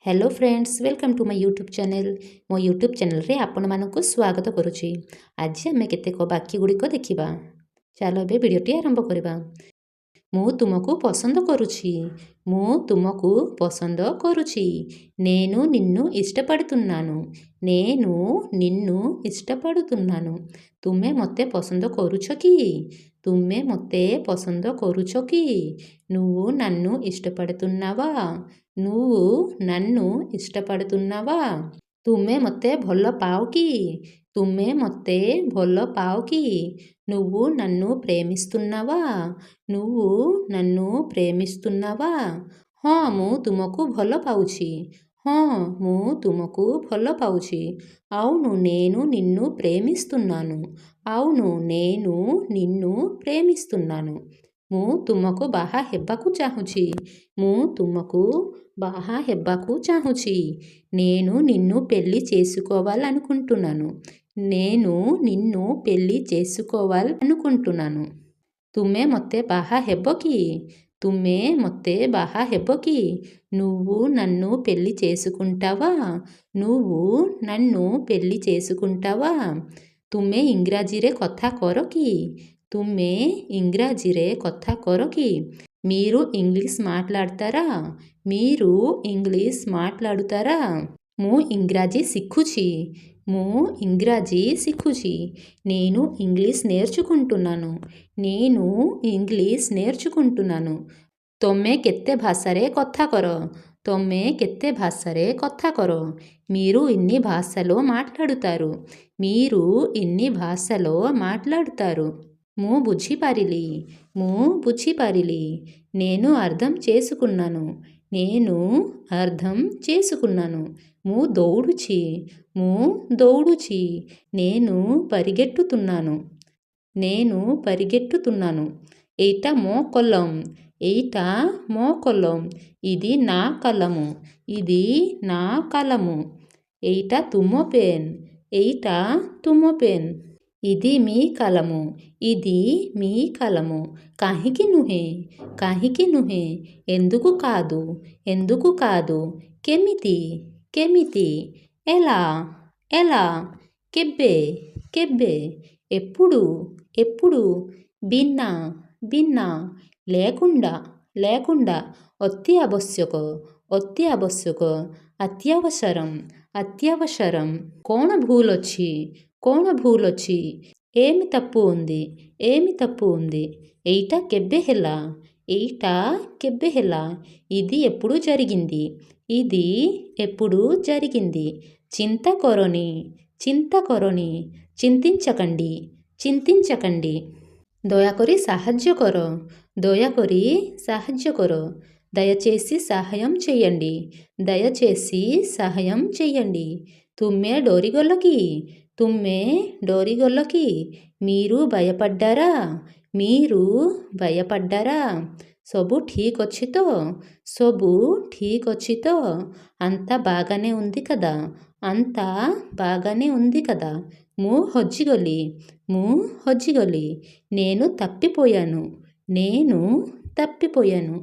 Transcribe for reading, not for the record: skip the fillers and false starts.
Hello friends, welcome to my YouTube channel. मो YouTube channel रे आपण मानक स्वागत करुछि। आज आमे केतेक वाक्य गुड़िक देखिबा। चलो एबे वीडियोटी आरंभ करिबा। मु तुमको पसंद करुछि। मु तुमको पसंद करुछि। नेनु निन्नु इष्टपडुतुन्नानु। नेनु निन्नु इष्टपडुतुन्नानु। तुमे मते पसंद करुछो कि? तुमे मते पसंद करुछो कि? నువ్వు నన్ను ఇష్టపడుతున్నావా? నువ్వు నన్ను ఇష్టపడుతున్నావా? ତୁମେ ମୋତେ ଭଲ ପାଅ କି? ତୁମେ ମୋତେ ଭଲ ପାଅ କି? నువ్వు నన్ను ప్రేమిస్తున్నావా? నువ్వు నన్ను ప్రేమిస్తున్నావా? ହଁ ମୁଁ ତୁମକୁ ଭଲ ପାଉଛି। ହଁ ମୁଁ ତୁମକୁ ଭଲ ପାଉଛି। అవును నేను నిన్ను ప్రేమిస్తున్నాను। అవును నేను నిన్ను ప్రేమిస్తున్నాను। ମୁଁ ତୁମକୁ ବାହା ହେବାକୁ ଚାହୁଁଛି। ମୁଁ ତୁମକୁ బాహా హెబ్బాకు చాహుచి। నేను నిన్ను పెళ్లి చేసుకోవాలనుకుంటున్నాను। నేను నిన్ను పెళ్లి చేసుకోవాలనుకుంటున్నాను। ତୁମେ ମୋତେ ବାହା ହେବ କି? ତୁମେ ମୋତେ ବାହା ହେବ କି? నువ్వు నన్ను పెళ్లి చేసుకుంటావా? నువ్వు నన్ను పెళ్లి చేసుకుంటావా? ତୁମେ ఇంగ్రాజీରେ କଥା କର କି? ତୁମେ ఇంగ్రాజీରେ କଥା କର କି? మీరు ఇంగ్లీష్ మాట్లాడతారా? మీరు ఇంగ్లీష్ మాట్లాడుతారా? ମୁଁ ఇంగ్రాజీ ଶିଖୁଛି। ମୁଁ ఇంగ్రాజీ ଶିଖୁଛି। నేను ఇంగ్లీష్ నేర్చుకుంటున్నాను। నేను ఇంగ్లీష్ నేర్చుకుంటున్నాను। ତମେ କେତେ భాషରେ କଥା କର? తొమ్మే కెత్తే భాషరే కథా కరో। మీరు ఇన్ని భాషలో మాట్లాడుతారు। మీరు ఇన్ని భాషలో మాట్లాడుతారు। మూ బుచ్చిపారిలి। మూ బుచ్చిపారిలి। నేను అర్థం చేసుకున్నాను। నేను అర్థం చేసుకున్నాను। మూ దౌడుచి। మూ దౌడుచి। నేను పరిగెట్టుతున్నాను। నేను పరిగెట్టుతున్నాను। ఏట మో కొల్లం। এইটা మో కలం। ఇది నా కలము। ఇది నా కలము। এইটা তুమ পেন। এইটা তুమ পেন। ఇది మీ కలము। ఇది మీ కలము। కాహికి నుహే। కాహికి నుహే। ఎందుకు కాదు? ఎందుకు కాదు? కెమితి। కెమితి। ఎలా। ఎలా। కెబ్బే। కెబ్బే। ఎప్పుడు। ఎప్పుడు। బిన్నా। బిన్నా। లేకుండా। లేకుండా। ଅତି ଆବଶ୍ୟକ। ଅତି ଆବଶ୍ୟକ। అత్యవసరం। అత్యవసరం। କ'ଣ ଭୁଲ ଅଛି? କ'ଣ ଭୁଲ ଅଛି? ఏమి తప్పు ఉంది? ఏమి తప్పు ఉంది? এইটা କେବେ ହେଲା? এইটা କେବେ ହେଲା? ఇది ఎప్పుడు జరిగింది? ఇది ఎప్పుడు జరిగింది? చింత కొరని। చింత కొరని। చింతించకండి। చింతించకండి। దయాకరి సాహాଯ୍ୟ కర। దయాకరి సాహాଯ୍ୟ కర। దయచేసి సహాయం చేయండి। దయచేసి సహాయం చేయండి। ତୁମେ ଡରିଗଲ କି? ତୁମେ ଡରିଗଲ କି? మీరు భయపడ్డారా? మీరు భయపడ్డారా? ସବୁ ଠିକ୍ ଅଛି ତ? ସବୁ ଠିକ୍ ଅଛି ତ? అంతా బాగానే ఉంది కదా? అంతా బాగానే ఉంది కదా? ମୁଁ ହଜିଗଲି। ମୁଁ ହଜିଗଲି। నేను తప్పిపోయాను। నేను తప్పిపోయాను।